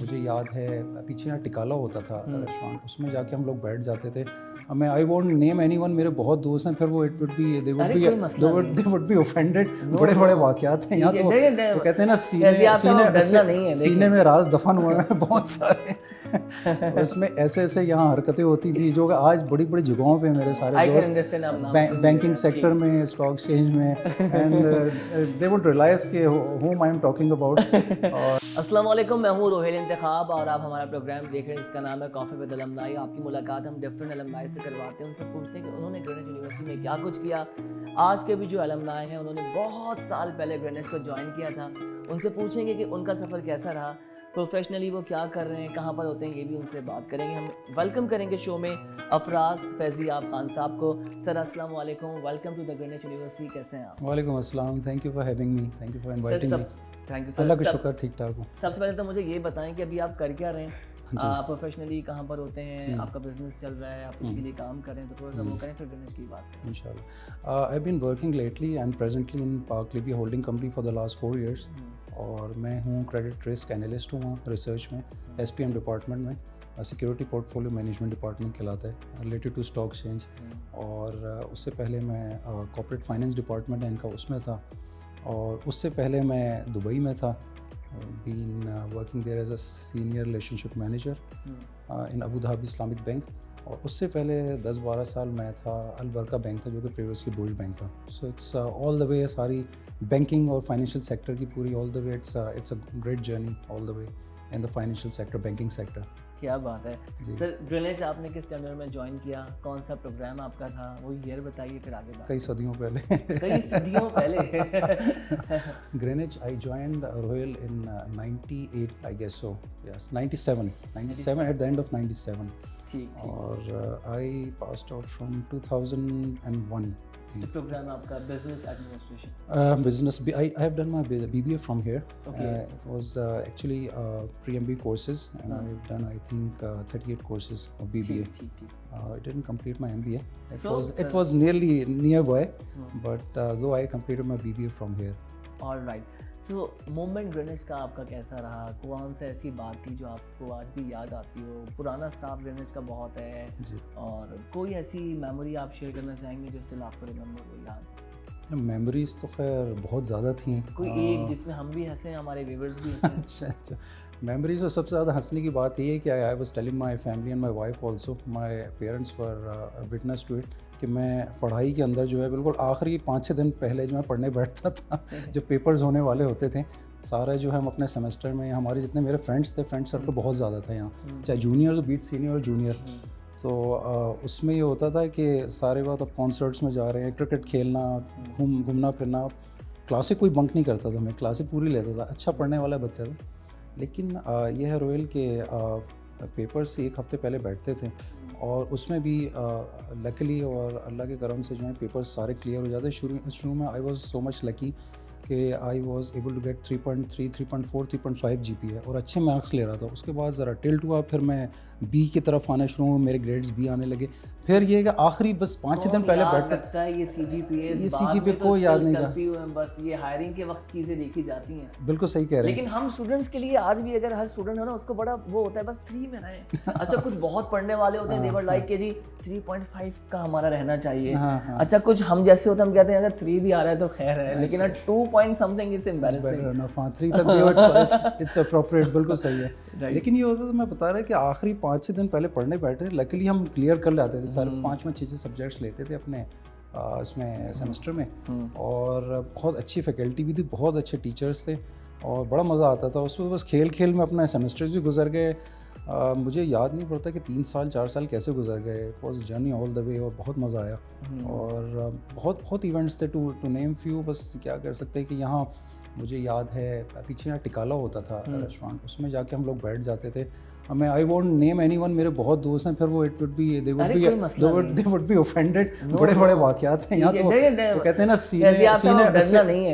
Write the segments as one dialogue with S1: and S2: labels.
S1: مجھے یاد ہے پیچھے یہاں ٹکالا ہوتا تھا ریسٹورانٹ, اس میں جا کے ہم لوگ بیٹھ جاتے تھے. میں I won't name anyone, میرے بہت دوست ہیں, پھر وہ it would be they would be offended. بڑے بڑے واقعات ہیں یہاں, تو وہ کہتے ہیں نا سینے میں راز دفن ہوئے ہیں بہت سارے. اور اس میں ایسے ایسے یہاں حرکتیں ہوتی تھی جو کہ آج بڑی بڑی جگہوں پہ میرے سارے دوست بینکنگ سیکٹر میں, اسٹاک ایکسچینج میں, اینڈ دے وڈ ریئلائز کہ home I am talking about.
S2: السلام علیکم, میں ہوں روہیل انتخاب اور آپ ہمارا پروگرام دیکھ رہے ہیں جس کا نام ہے کافی ود المنائی. آپ کی ملاقات ہم ڈفرینٹ المنائی سے کرواتے ہیں, ان سے پوچھتے ہیں کہ انہوں نے گرینویچ یونیورسٹی میں کیا کچھ کیا. آج کے بھی جو المنائی ہیں انہوں نے بہت سال پہلے گرینویچ کو جوائن کیا تھا, ان سے پوچھیں گے کہ ان کا سفر کیسا رہا, پروفیشنلی وہ کیا کر رہے ہیں, کہاں پر ہوتے ہیں, یہ بھی ان سے بات کریں گے. ہم ویلکم کریں گے شو میں افراز فیضی آپ خان صاحب کو. سر السلام علیکم, welcome to the Greenwich University. کیسے ہیں آپ؟
S1: وعلیکم السلام, thank you for having me, thank you for inviting me.
S2: Thank you sir.
S1: اللہ کا شکر ٹھیک ٹھاک ہوں.
S2: سب سے پہلے تو مجھے یہ بتائیں کہ ابھی آپ کر کیا رہے ہیں, پروفیشنلی کہاں پر ہوتے ہیں, آپ کا بزنس چل رہا ہے, آپ اس کے لیے کام کریں, تو تھوڑا سا وہ کریں پھر گرینویچ کی بات کریں.
S1: انشاءاللہ. I've been working lately and presently in Park Libya Holding Company for the last 4 years. اور میں ہوں کریڈٹ رسک انالسٹ ہوں وہاں ریسرچ میں, ایس پی ایم ڈپارٹمنٹ میں, security port folio management department کہلاتا ہے, ریلیٹڈ ٹو اسٹاک ایکسچینج. اور اس سے پہلے میں کارپوریٹ فائنینس ڈپارٹمنٹ ہے ان کا, اس میں تھا. اور اس سے پہلے میں دبئی میں تھا, been working there as a senior relationship manager in Abu Dhabi Islamic Bank. اور اس سے پہلے 10-12 سال میں تھا البرکہ بینک تھا جو کہ پریویسلی بورج بینک تھا. سو اٹس آل دا وے ساری بینکنگ اور فائنینشیل سیکٹر کی پوری all the way it's a great journey all the way in the financial sector, banking sector.
S2: کیا بات ہے سر. گرینویچ آپ نے کس ٹینڈر میں جوائن کیا, کون سا پروگرام آپ کا تھا, وہ ایئر بتائیے پھر آگے بات.
S1: کئی صدیوں پہلے. گرینویچ آئی جوائنڈ روہیل in 98 I guess so, yes 97 at the end of 97. اور I passed out from 2001.
S2: Program آپ کا business administration.
S1: Business, I have done my BBA from here. It was actually pre-MBA courses and I've done I think 38 courses of BBA. I didn't complete my MBA. It was nearby, but though I completed my BBA from here.
S2: All right. So moment Greenwich کا آپ کا کیسا رہا, کون سی ایسی بات تھی جو آپ کو آج بھی یاد آتی ہو؟ پرانا اسٹاف گرینویچ کا بہت ہے, اور کوئی ایسی میموری آپ شیئر کرنا چاہیں گے جو اسٹل آپ کو ریممبر ہو یاد؟
S1: میموریز تو خیر بہت زیادہ تھیں,
S2: کوئی ایک جس میں ہم بھی ہنسیں, ہمارے ویورز بھی ہنسیں.
S1: اچھا میموریز تو سب سے زیادہ ہنسنے کی بات یہ ہے کہ I was telling my family and my wife also, my parents were witness to it, کہ میں پڑھائی کے اندر جو ہے بالکل آخری 5-6 دن پہلے جو ہے پڑھنے بیٹھتا تھا. جب پیپرز ہونے والے ہوتے تھے سارے جو ہے ہم اپنے سیمسٹر میں, ہمارے جتنے میرے فرینڈس تھے, فرینڈ سرکل بہت زیادہ تھا یہاں, چاہے جونیئر بیٹ سینئر اور جونیئر. تو اس میں یہ ہوتا تھا کہ سارے بات اب کانسرٹس میں جا رہے ہیں, کرکٹ کھیلنا, گھومنا پھرنا. کلاسیں کوئی بنک نہیں کرتا تھا, میں کلاسیں پوری لیتا تھا, اچھا پڑھنے والا بچہ تھا. لیکن یہ ہے روہیل کہ پیپر سے 1 ہفتے پہلے بیٹھتے تھے, اور اس میں بھی لکیلی اور اللہ کے کرم سے جو ہے پیپرز سارے کلیئر ہو جاتے. شروع میں I was so much lucky کہ I was able to get 3.3, 3.4, 3.5 GPA اور اچھے مارکس لے رہا تھا. اس کے بعد ذرا ٹلٹ ہوا, پھر میں بی کی طرف آنا شروع ہوا, میرے گریڈز بی آنے لگے. پھر یہ کہ آخری بس 5-6 دن پہلے بیٹھتا ہے,
S2: یہ سی جی پی
S1: کو یاد نہیں تھا,
S2: بس یہ ہائرنگ کے وقت چیزیں دیکھی جاتی ہیں.
S1: بالکل صحیح کہہ رہے ہیں.
S2: لیکن ہم اسٹوڈنٹس کے لیے آج بھی اگر ہر اسٹوڈنٹ ہے نا, اس کو بڑا وہ ہوتا ہے بس 3 میں رہیں. اچھا کچھ بہت پڑھنے والے ہوتے ہیں, دیور لائک کہ جی 3.5 کا ہمارا رہنا چاہیے. اچھا کچھ ہم جیسے ہوتے ہیں, ہم کہتے ہیں اگر 3 بھی آ رہا ہے تو خیر ہے, لیکن 2 point something it's embarrassing.
S1: 3 تک بھی it's appropriate, بالکل صحیح ہے. لیکن یہ ہوتا ہے, میں بتا رہا کہ آخری 5-6 دن پہلے پڑھنے بیٹھے, لکیلی ہم کلیئر کر لاتے تھے سارے 5-6 سبجیکٹس لیتے تھے اپنے اس میں سیمسٹر میں, اور بہت اچھی فیکلٹی بھی تھی, بہت اچھے ٹیچرس تھے, اور بڑا مزہ آتا تھا اس میں. بس کھیل میں اپنے سیمسٹرز بھی گزر گئے. مجھے یاد نہیں پڑتا کہ 3-4 سال کیسے گزر گئے. It was journey all the وے, اور بہت مزہ آیا. اور بہت ایونٹس تھے, ٹو نیم فیو. بس کیا کر سکتے ہیں کہ یہاں مجھے یاد ہے پیچھے یہاں ٹکالا ہوتا تھا ریسٹورانٹ, اس میں جا کے ہم لوگ بیٹھ جاتے تھے. میں I won't name anyone, میرے بہت دوست ہیں, پھر وہ it would be they would be offended. بڑے بڑے واقعات ہیں یہاں, تو وہ کہتے ہیں نا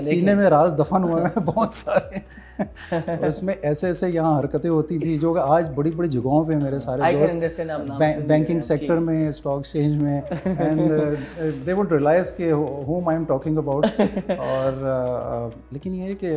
S1: سینے میں راز دفن ہوئے ہیں بہت سارے. اور اس میں ایسے ایسے یہاں حرکتیں ہوتی تھی جو کہ آج بڑی بڑی جگہوں پہ میرے سارے دوست بینکنگ سیکٹر میں, اسٹاک ایکسچینج میں, اینڈ دے وڈ ریئلائز کہ home I am talking about. اور لیکن یہ ہے کہ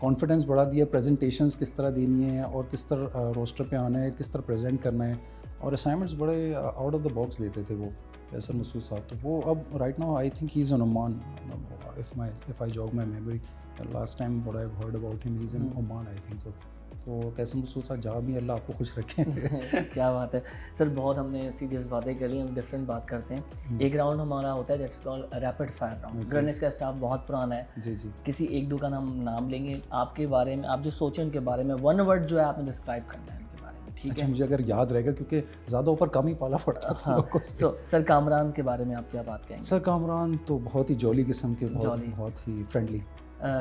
S1: کانفیڈنس بڑھا دیا, پریزنٹیشنز کس طرح دینی ہے اور کس طرح روسٹر پہ آنا ہے, کس طرح پریزنٹ کرنا ہے, اور اسائنمنٹس بڑے آؤٹ آف دا باکس دیتے تھے وہ فیصل مسعود صاحب. تو وہ اب right now I think he is in Oman, if I jog my memory, last time what I've heard about him, he's in Oman I think so. تو فیصل مسعود صاحب جہاں بھی, اللہ آپ کو خوش رکھیں.
S2: کیا بات ہے سر, بہت ہم نے سیریس باتیں کر لی, ہم ڈفرینٹ بات کرتے ہیں. ایک راؤنڈ ہمارا ہوتا ہے that's call rapid fire round. Greenwich کا اسٹاف بہت پرانا ہے
S1: جی جی,
S2: کسی ایک دو کا نام لیں گے, آپ کے بارے میں آپ جو سوچیں ان کے بارے میں ون ورڈ جو ہے آپ نے ڈسکرائب کرنا ہے ان کے بارے میں, ٹھیک ہے؟
S1: مجھے اگر یاد رہے گا کیونکہ زیادہ اوپر کم ہی پالا پڑتا تھا.
S2: سو سر کامران کے بارے میں آپ کیا بات کہیں گے؟
S1: سر کامران تو بہت ہی جولی قسم کے, بہت ہی فرینڈلی.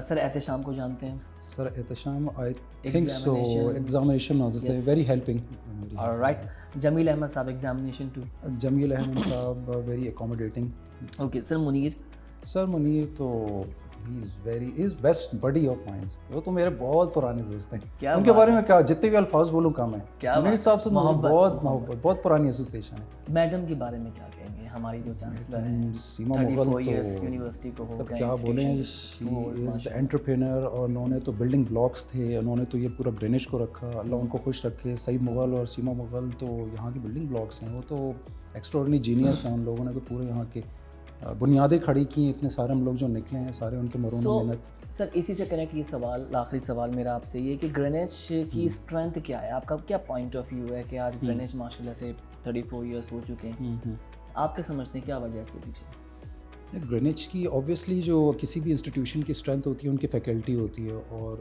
S2: سر احتشام کو جانتے ہیں؟
S1: Sir Ehtesham I think so examination ہوتے تھے, very helping.
S2: Right. Jamil Ahmed Sahab examination too.
S1: Jamil Ahmed Sahab very accommodating.
S2: Okay. Sir Munir?
S1: Sir Munir تو he is best buddy of mines, وہ تو میرے بہت پرانے دوست ہیں. ان کے بارے میں کیا جتنے بھی الفاظ بولوں کم ہے. منیر صاحب سے بہت محبت, بہت پرانی ایسوسیشن ہے.
S2: میڈم کے بارے میں کیا کہیں گے, ہماری جو چانسلر ہیں
S1: سیما مغل, تو
S2: یونیورسٹی کو ہو گئے,
S1: کیا بولیں, شی از انٹرپرینر, اور انہوں نے تو بلڈنگ بلاکس تھے, انہوں نے تو یہ پورا گرینیج کو رکھا, اللہ ان کو خوش رکھے. سعید مغل اور سیما مغل تو یہاں کی بلڈنگ بلاکس ہیں, وہ تو ایکسٹراڈنری جینیس ہیں. ان لوگوں نے تو پورے یہاں کے بنیادیں کھڑی کی. اتنے سارے ہم لوگ جو نکلے ہیں سارے ان کے مرہون محنت.
S2: سر اسی سے کنیکٹ یہ سوال, آخری سوال میرا آپ سے یہ کہ گرینیج کی اسٹرینتھ کیا ہے, آپ کا کیا پوائنٹ آف ویو ہے کہ آج گرینیج ماشاء اللہ سے 34 ایئرس ہو چکے ہیں, آپ کے سمجھتے ہیں کیا وجہ ہے اس کے پیچھے؟
S1: گرینیج کی اوبویسلی جو کسی بھی انسٹیٹیوشن کی اسٹرینتھ ہوتی ہے ان کی فیکلٹی ہوتی ہے, اور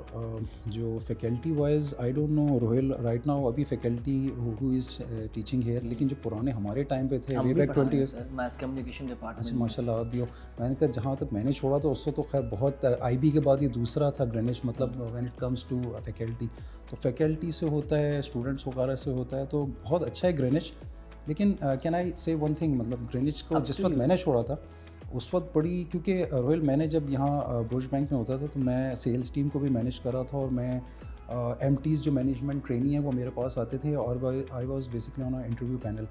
S1: جو faculty wise I don't know Rohail right now ابھی faculty who is teaching here, لیکن جو پرانے ہمارے ٹائم پہ تھے way back 20 years,
S2: mass communication department.
S1: اچھا ماشاء اللہ. اب میں نے کہا جہاں تک میں نے چھوڑا تو اس سے تو خیر بہت, آئی بی کے بعد یہ دوسرا تھا گرینیج, مطلب when it comes to faculty. تو فیکلٹی سے ہوتا ہے, اسٹوڈنٹس وغیرہ سے ہوتا ہے, تو بہت اچھا ہے گرینیج. لیکن کین آئی سے ون تھنگ, مطلب گرینیج کو جس وقت میں نے چھوڑا تھا اس وقت بڑی, کیونکہ روہیل میں نے جب یہاں برج بینک میں ہوتا تھا تو میں سیلس ٹیم کو بھی مینیج کر رہا تھا, اور میں ایم ٹیز جو مینجمنٹ ٹرینی ہیں وہ میرے پاس آتے تھے, اور I was basically on interview panel.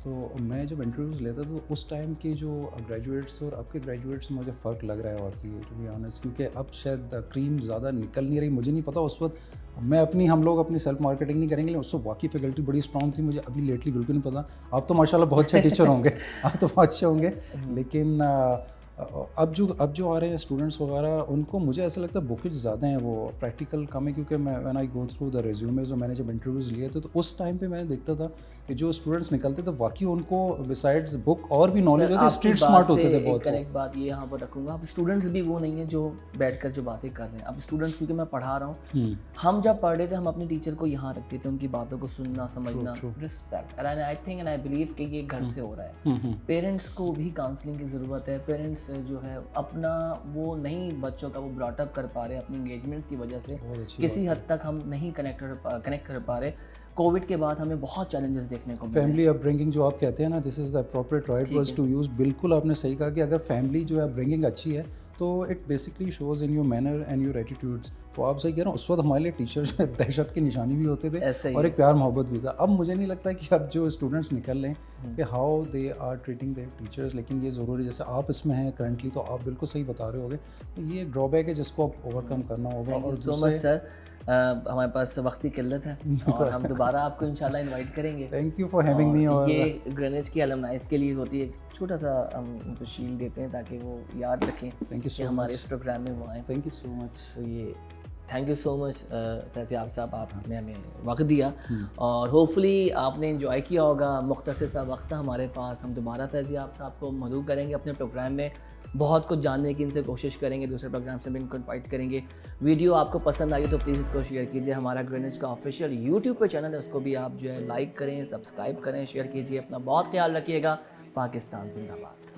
S1: تو میں جب انٹرویوز لیتا تھا تو اس ٹائم کے جو گریجویٹس تھے اور اب کے گریجویٹس میں مجھے فرق لگ رہا ہے واقعی, ٹو بی آنیسٹ, کیونکہ اب شاید کریم زیادہ نکل نہیں رہی. مجھے نہیں پتا اس وقت, ہم لوگ اپنی سیلف مارکیٹنگ نہیں کریں گے, لیکن اس وقت واقعی فیکلٹی بڑی اسٹرانگ تھی. مجھے ابھی لیٹلی بالکل نہیں پتا. آپ تو ماشاء اللہ بہت اچھے ٹیچر ہوں گے, آپ تو بہت اچھے ہوں گے, لیکن اب جو آ رہے ہیں اسٹوڈنٹس وغیرہ, ان کو مجھے ایسا لگتا ہے بکج زیادہ ہیں, وہ پریکٹیکل کم ہے. کیونکہ میں when I go through the ریزیومیز, اور میں نے جب انٹرویوز لیے تھے تو اس ٹائم پہ میں نے دیکھتا تھا کہ جو اسٹوڈنٹس نکلتے تھے واقعی ان کو بسائڈز بک اور بھی نالج ہوتی ہے, اسٹریٹ اسمارٹ ہوتے تھے بہت.
S2: ایک بات یہ یہاں پر رکھوں گا, اب اسٹوڈنٹس بھی وہ نہیں ہیں جو بیٹھ کر جو باتیں کر رہے ہیں. اب اسٹوڈنٹس کیونکہ میں پڑھا رہا ہوں, ہم جب پڑھ رہے تھے ہم اپنے ٹیچر کو یہاں رکھتے تھے, ان کی باتوں کو سننا سمجھنا, respect. And I think and I believe کہ یہ گھر سے ہو رہا ہے. پیرنٹس کو بھی کاؤنسلنگ کی ضرورت ہے. پیرنٹس جو ہے اپنا وہ نہیں بچوں کا وہ براٹ اپ کر پا رہے اپنی انگیجمنٹ کی وجہ سے, کسی حد تک ہم نہیں کنیکٹ کر پا رہے. کووڈ کے بعد ہمیں بہت چیلنجز دیکھنے کو ملے.
S1: فیملی اپ برنگنگ جو آپ کہتے ہیں نا, this is the appropriate right words to use. بالکل آپ نے صحیح کہا کہ اگر فیملی جو ہے اپ برنگنگ اچھی ہے تو it basically shows in your manner and your attitudes. تو آپ صحیح کہہ رہے ہیں, اس وقت ہمارے لیے ٹیچر جو ہے دہشت کی نشانی بھی ہوتے تھے اور ایک پیار محبت بھی تھا. اب مجھے نہیں لگتا کہ اب جو اسٹوڈنٹس نکل لیں کہ how they are treating their teachers, لیکن یہ ضروری, جیسے آپ اس میں ہیں کرنٹلی تو آپ بالکل صحیح بتا رہے ہوگے, تو یہ ڈرا بیک ہے جس کو آپ اوور کم کرنا ہوگا. اور
S2: سو مچ سر, ہمارے پاس وقت کی قلت ہے اور ہم دوبارہ آپ کو انشاءاللہ انوائٹ کریں گے.
S1: تھینک یو فار ہیونگ می. اور
S2: یہ گرینیج کی المنائز کے لیے ہوتی ہے, چھوٹا سا ہم ان کو شیل دیتے ہیں تاکہ وہ یاد رکھیں کہ ہمارے اس پروگرام میں وہ آئیں.
S1: تھینک یو سو مچ.
S2: تو یہ تھینک یو سو مچ فیضیاب صاحب, آپ نے ہمیں وقت دیا اور ہوپفلی آپ نے انجوائے کیا ہوگا. مختصر سا وقت تھا ہمارے پاس, ہم دوبارہ فیضیاب صاحب کو مدعو کریں گے اپنے پروگرام میں. بہت کچھ جاننے کی ان سے کوشش کریں گے, دوسرے پروگرام سے بھی ان کو انوائٹ کریں گے. ویڈیو آپ کو پسند آئی تو پلیز اس کو شیئر کیجیے. ہمارا گرینیج کا آفیشیل یوٹیوب پہ چینل ہے, اس کو بھی آپ جو ہے لائک کریں, سبسکرائب کریں, شیئر کیجیے. اپنا بہت خیال رکھیے گا. پاکستان زندہ باد.